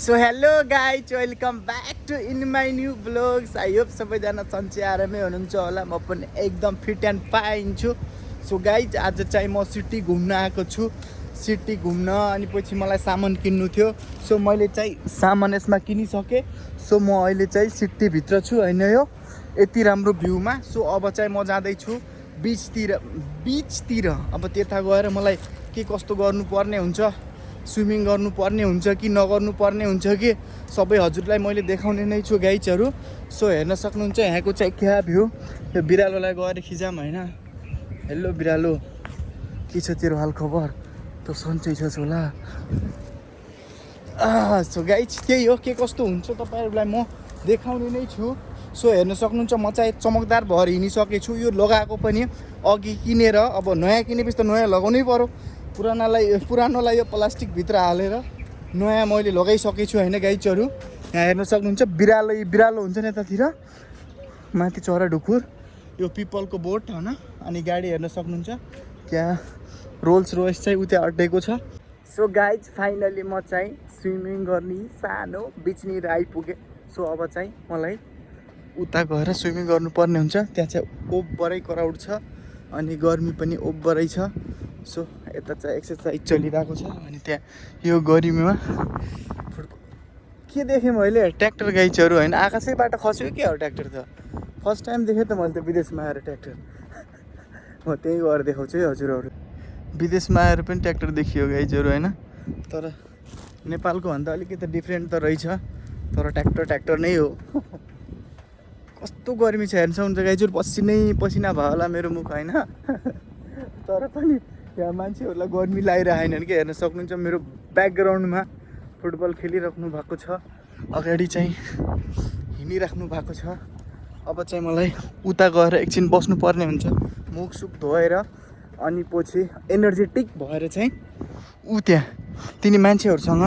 So hello guys welcome back to in my new blogs. I hope सबैजना सन्चै आरामै हुनुहुन्छ होला। म पनि एकदम फिट एन्ड फाइन छु। सो गाइज आज चाहिँ म सिटी घुम्न आएको छु। सिटी घुम्न अनि पछि मलाई सामान किन्नु थियो। सो मैले चाहिँ सामान यसमा किनिसकेँ। सो म अहिले चाहिँ सिटीभित्र छु होइन, यो यति राम्रो भ्यूमा। सो अब चाहिँ म जाँदैछु बिचतिर। अब त्यता गएर मलाई के कस्तो गर्नुपर्ने हुन्छ, स्विमिङ गर्नुपर्ने हुन्छ कि नगर्नु पर्ने हुन्छ कि सबै हजुरलाई मैले देखाउने नै छु गाइजहरू। सो हेर्न सक्नुहुन्छ यहाँको चाहिँ क्या भ्यू। यो बिरालोलाई गएर खिजाम होइन। हेलो बिरालो, के छ तेरो हाल खबर? त सन्चै छस् होला। सो गाइज त्यही हो, के कस्तो हुन्छ तपाईँहरूलाई म देखाउने नै छु। सो हेर्न सक्नुहुन्छ म चाहिँ चमकदार भएर हिँडिसकेछु। यो लगाएको पनि अघि किनेर, अब नयाँ किनेपछि त नयाँ लगाउनै पर्यो। पुरानोलाई यो प्लास्टिकभित्र हालेर नयाँ मैले लगाइसकेछु होइन गाइजहरू। यहाँ हेर्न सक्नुहुन्छ बिरालो हुन्छ नि यतातिर माथि चरा ढुकुर। यो पिपलको बोट होइन। अनि गाडी हेर्न सक्नुहुन्छ त्यहाँ रोल्स रोयस चाहिँ उता अड्डेको छ। सो गाइज फाइनली म चाहिँ स्विमिङ गर्ने सानो बिचनिर आइपुगेँ। सो अब चाहिँ मलाई उता गएर स्विमिङ गर्नुपर्ने हुन्छ। त्यहाँ चाहिँ ओभरै क्राउड छ अनि गर्मी पनि ओभरै छ। सो यता चाहिँ एक्सर्साइज चलिरहेको छ। अनि त्यहाँ यो गर्मीमा के देखेँ मैले, ट्र्याक्टर गाइजहरू होइन। आकाशैबाट खस्यो के हो ट्र्याक्टर त? फर्स्ट टाइम देखेँ त मैले त विदेशमा आएर ट्र्याक्टर। म त्यही गएर देखाउँछु है हजुरहरू। विदेशमा आएर पनि ट्र्याक्टर देखियो गाइजहरू होइन। तर नेपालको भन्दा अलिकति डिफ्रेन्ट त रहेछ, तर ट्र्याक्टर नै हो। कस्तो गर्मी छ हेर्न सक्नुहुन्छ गाइजहरू। पसिना भयो होला मेरो मुख होइन। तर पनि यहाँ मान्छेहरूलाई गर्मी लागिरहेन कि। हेर्न सक्नुहुन्छ मेरो ब्याकग्राउन्डमा फुटबल खेलिराख्नु भएको छ, अगाडि चाहिँ हिँडिराख्नु भएको छ। अब चाहिँ मलाई उता गएर एकछिन बस्नुपर्ने हुन्छ, मुखसुख धोएर अनि पछि एनर्जेटिक भएर चाहिँ त्यहाँ तिनी मान्छेहरूसँग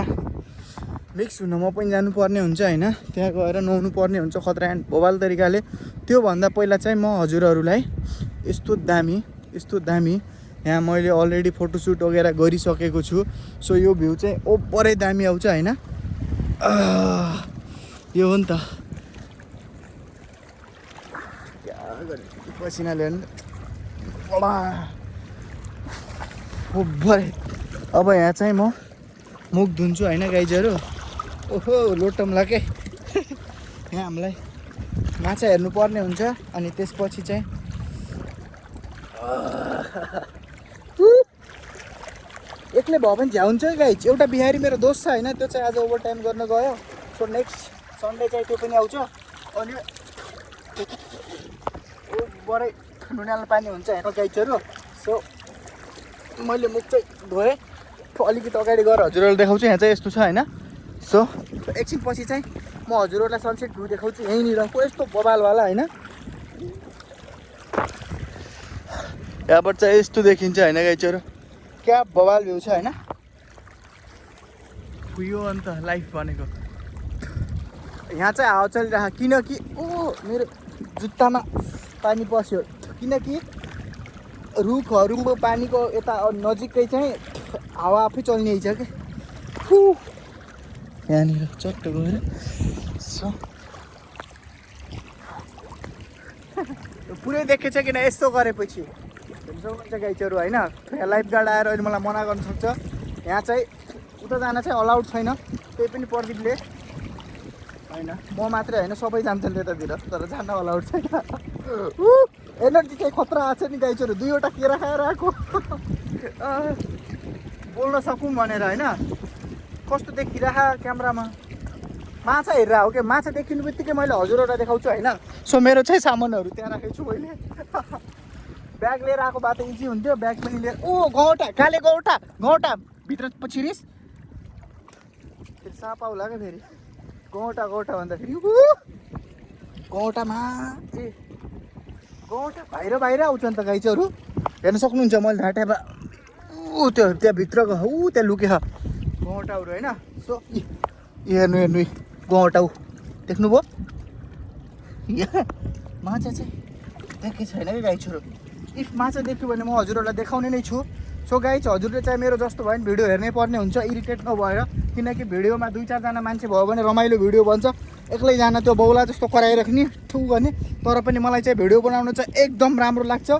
मिक्स हुन म पनि जानुपर्ने हुन्छ होइन। त्यहाँ गएर नुहाउनु पर्ने हुन्छ खतरा एन्ड भोबाल तरिकाले। त्योभन्दा पहिला चाहिँ म हजुरहरूलाई यस्तो दामी यहाँ मैले अलरेडी फोटोसुट वगेरा गरिसकेको छु। सो यो भ्यू चाहिँ ओभरै दामी आउँछ होइन। यो हो नि त, पसिनाले ओभरै। अब यहाँ चाहिँ म मुख धुन्छु होइन गाइजहरू। ओहो लोटमला के। यहाँ हामीलाई माछा हेर्नुपर्ने हुन्छ अनि त्यसपछि चाहिँ एक्लै भयो भने झ्याउँछ गाइज। एउटा बिहारी मेरो दोस्त छ होइन, त्यो चाहिँ आज ओभर टाइम गर्न गयो। सो नेक्स्ट सन्डे चाहिँ त्यो पनि आउँछ। अनि ओभरै नुनियालो पानी हुन्छ हेर्नु गाइजहरू। सो मैले मुख चाहिँ धोएँ, अलिकति अगाडि गएर हजुरहरूलाई देखाउँछु। यहाँ चाहिँ यस्तो छ होइन। सो एकछिन पछि चाहिँ म हजुरहरूलाई सनसेट भ्यू देखाउँछु यहीँनिरको यस्तो बबालवाला होइन। यहाँबाट चाहिँ यस्तो देखिन्छ होइन गाइजहरू, क्या बवाल भ्यू छ होइन। यो अन्त लाइफ भनेको यहाँ चाहिँ हावा चलिरहेको, किनकि मेरो जुत्तामा पानी पस्यो। किनकि रुखहरूको पानीको यता नजिकै चाहिँ हावा आफै चल्ने छ क्या। यहाँनिर चट्ट गएर सो पुरै देखेछ किन यस्तो गरेपछि हुन्छ गाइजहरू होइन। यहाँ लाइफ गार्ड आएर अहिले मलाई मना गर्न सक्छ। यहाँ चाहिँ उता जान चाहिँ अलाउड छैन, त्यही पनि प्रदीपले होइन, म मात्रै होइन सबै जान्छन् त्यतातिर, तर जान अलाउड छैन। एनर्जी चाहिँ खतरा आएको छ नि गाइजहरू। 2वटा केरा खाएर आएको बोल्न सकौँ भनेर होइन। कस्तो देखिरह क्यामेरामा माछा हेरेर हो क्या। माछा देखिनु बित्तिकै मैले हजुरहरूलाई देखाउँछु होइन। सो मेरो चाहिँ सामानहरू त्यहाँ राखेको छु मैले। ब्याग लिएर आएको भए त इजी हुन्थ्यो, ब्याग पनि लिएर। गौटा काले गौटा भित्र छिरिस फेरि साप आउला क्या फेरि। गौटा भन्दाखेरि गौटामा गौटा बाहिर आउँछ नि त गाइजहरू। हेर्न सक्नुहुन्छ मैले ढाँटामा त्यो त्यहाँ भित्रको त्यहाँ लुके गौटाहरू होइन। सो हेर्नु गौटा देख्नुभयो। माछा चाहिँ देखेको छैन कि गाइजहरू। इफ माछा देख्यो भने म हजुरहरूलाई देखाउने नै छु। सो गाइज हजुरले चाहिँ मेरो जस्तो भयो भने भिडियो हेर्नै पर्ने हुन्छ इरिटेट नभएर, किनकि भिडियोमा 2-4 जना मान्छे भयो भने रमाइलो भिडियो बन्छ, एक्लैजना त्यो बौला जस्तो कराइराख्ने ठु गर्ने। तर पनि मलाई चाहिँ भिडियो बनाउनु चाहिँ एकदम राम्रो लाग्छ।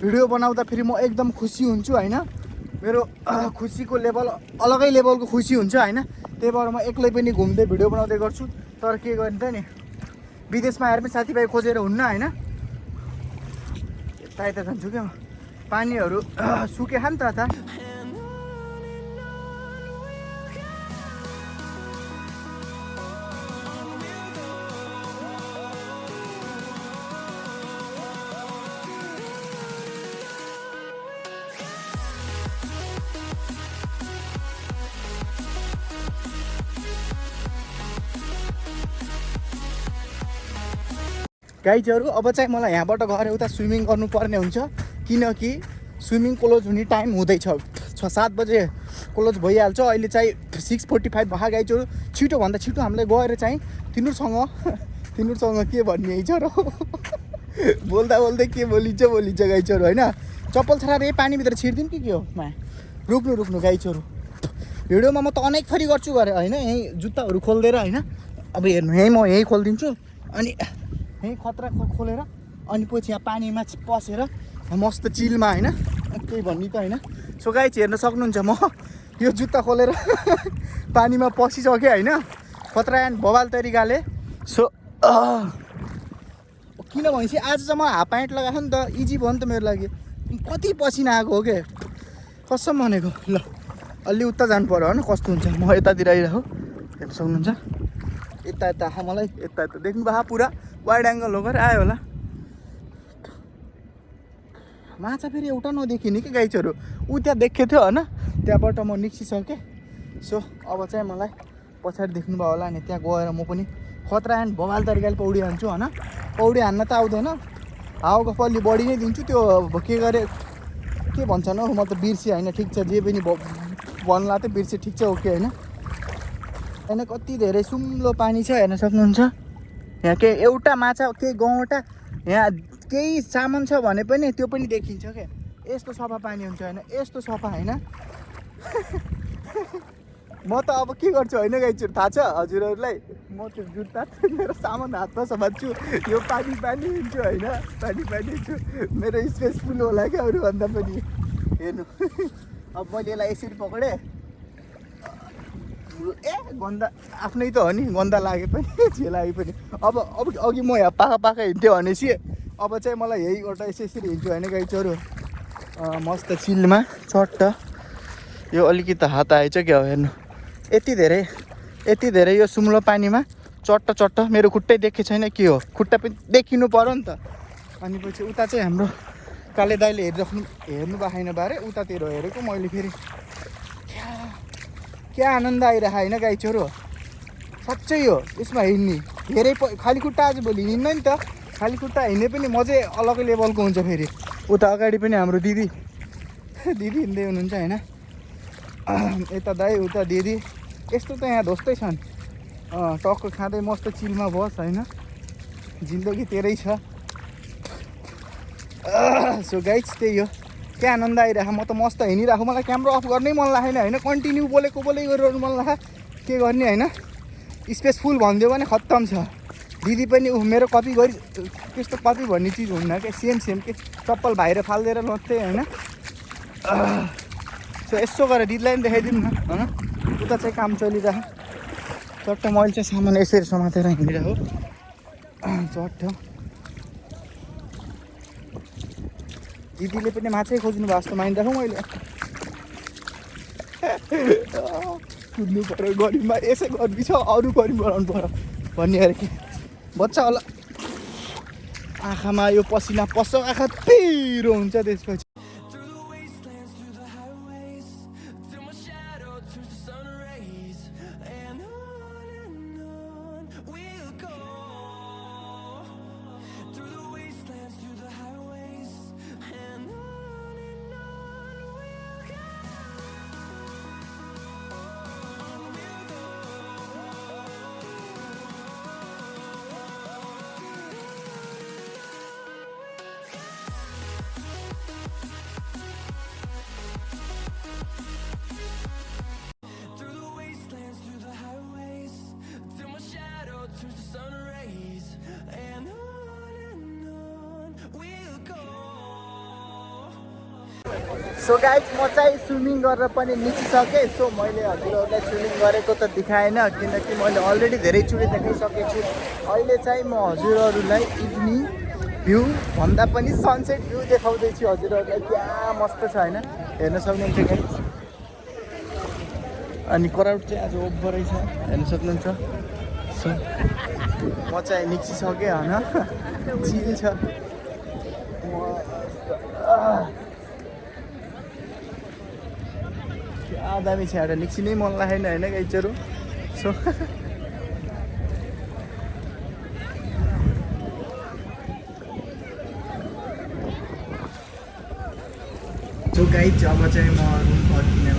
भिडियो बनाउँदा फेरि म एकदम खुसी हुन्छु होइन, मेरो खुसीको लेभल अलगै लेभलको खुसी हुन्छ होइन। त्यही भएर म एक्लै पनि घुम्दै भिडियो बनाउँदै गर्छु। तर के गर्ने त नि, विदेशमा आएर पनि साथीभाइ खोजेर हुन्न होइन। यता जान्छु क्या म, पानीहरू सुके नि त यता। गाइजहरू अब चाहिँ मलाई यहाँबाट गएर उता स्विमिङ गर्नुपर्ने हुन्छ, किनकि स्विमिङ क्लोज हुने टाइम हुँदैछ। 6-7 बजे क्लोज भइहाल्छ। अहिले चाहिँ 6:45 भयो गाइजहरू। छिटोभन्दा छिटो हामीलाई गएर चाहिँ तिनीहरूसँग के भन्ने छ र बोल्दा बोल्दै के बोलिन्छ गाइजहरू होइन। चप्पल छराएर यही पानीभित्र छिर्दिउँ कि के हो मा, रुक्नु गाइजहरू। भिडियोमा म त अनेक थरी गर्छु गरे होइन, यहीँ जुत्ताहरू खोलिदिएर होइन। अब हेर्नु, यहीँ खोलिदिन्छु अनि यहीँ खतरा खोलेर अनि पछि यहाँ पानीमा पसेर मस्त चिलमा होइन, केही भन्ने त होइन। सो गाइज हेर्न सक्नुहुन्छ, म यो जुत्ता खोलेर पानीमा पसिसकेँ होइन, खतरा एन्ड बवाल तरिकाले। सो किन भनेपछि आज चाहिँ म हाफ प्यान्ट लगाएको नि त, इजी भयो नि त मेरो लागि। कति पसिना आएको हो क्या कसम भनेको। ल अलि उता जानु पऱ्यो होइन, कस्तो हुन्छ। म यतातिर आइरहेको हेर्न सक्नुहुन्छ, यता मलाई यता देख्नु भएको पुरा वाइड एङ्गल होकर आयो होला। माछा फेरि एउटा नदेखिने कि गाइजहरू, ऊ त्यहाँ देखेको थियो होइन, त्यहाँबाट म निस्किसकेँ। सो अब चाहिँ मलाई पछाडि देख्नुभयो होला नि, त्यहाँ गएर म पनि खतरा एन्ड बवाल तरिकाले पौडी हान्छु होइन। पौडी हान्न त आउँदैन, हावाको पल्ली बढी नै दिन्छु। त्यो के गरे के भन्छन् हौ, म त बिर्सेँ होइन। ठिक छ, जे पनि भन्ला त बिर्सेँ, ठिक छ ओके होइन। होइन कति धेरै सुम्लो पानी छ हेर्न सक्नुहुन्छ। यहाँ के एउटा माछा केही गौँटा यहाँ केही सामान छ भने पनि त्यो पनि देखिन्छ क्या। यस्तो सफा पानी हुन्छ होइन, यस्तो सफा होइन। म त अब के गर्छु होइन गाइजहरू थाहा छ हजुरहरूलाई, म त्यो जुत्ता मेरो सामान हातमा समात्छु, यो पानी हुन्छु होइन, पानी हुन्छु। मेरो स्पेस फुल होला क्या अरूभन्दा पनि। हेर्नु अब मैले यसलाई यसरी पक्रेँ, गन्दा आफ्नै त हो नि, गन्दा लागे पनि जे लागे पनि। अब अघि म यहाँ पाखा हिँड्थेँ भनेपछि अब चाहिँ मलाई यहीबाट यसरी हिँड्छु होइन गाइजहरू। मस्त चिलमा चट्ट यो अलिकति हात आएछ क्या हो। हेर्नु यति धेरै यो सुम्लो पानीमा चट्ट मेरो खुट्टै देखेको छैन के हो, खुट्टा पनि देखिनु पऱ्यो नि त। अनि पछि उता चाहिँ हाम्रो काले दाइले हेर्नु पाएन बारे, उतातिर हेरेको मैले फेरि। क्या आनन्द आइरहेको होइन गाइजहरू, साँच्चै हो यसमा हिँड्ने। धेरै खाली खुट्टा आजभोलि हिँड्दैन नि त, खाली खुट्टा हिँड्ने पनि मजै अलगै लेभलको हुन्छ। फेरि उता अगाडि पनि हाम्रो दिदी हिँड्दै हुनुहुन्छ होइन, यता दाइ उता दिदी। यस्तो त यहाँ ध्वस्तै छन्, टक्क खाँदै मस्त चिलमा बस होइन, जिन्दगी तेरै छ। सो गाइज त्यही हो, क्या आनन्द आइरहेको। म त मस्त हिँडिरहेको, मलाई क्यामेरा अफ गर्नै मन लागेन होइन, कन्टिन्यू बोलेको गरिरहनु मन लाग्यो। के गर्ने होइन, स्पेस फुल भनिदियो भने खत्तम छ। दिदी पनि मेरो कपी गरी, त्यस्तो कपी भन्ने चिज हुन्न क्या, सेम के चप्पल बाहिर फालिदिएर लत्थेँ होइन। सो यसो गरेर दिदीलाई पनि देखाइदिउँ न होइन, उता चाहिँ काम चलिरहेको। चट्ट मैले चाहिँ सामान यसरी समातेर हिँडिरहेको चट्ट। दिदीले पनि माछै खोज्नु भएको जस्तो मानिरहेको मैले। कुद्नु पऱ्यो गरिबमा, यसै गर्मी छ अरू गरिब बनाउनु पऱ्यो भन्ने अरे कि बच्चा होला। आँखामा यो पसिना पस्छ, आँखा पिरो हुन्छ त्यसपछि। सो गाइज म चाहिँ स्विमिङ गरेर पनि निस्किसकेँ। सो मैले हजुरहरूलाई स्विमिङ गरेको त देखाएन किनकि मैले अलरेडी धेरैचोटि देखाइसकेको छु। अहिले चाहिँ म हजुरहरूलाई इभिनिङ भ्यू भन्दा पनि सनसेट भ्यू देखाउँदैछु हजुरहरूलाई। क्या मस्त छ होइन, हेर्न सक्नुहुन्छ गाइज। अनि क्राउड चाहिँ आज ओभरै छ, हेर्न सक्नुहुन्छ। सो म चाहिँ निस्किसकेँ होइन, चिल छ। क्या दामी छ एउटा, निस्किनै मन लागेन होइन गाइजहरू। सो गाइज अब चाहिँ म रुम फर्किने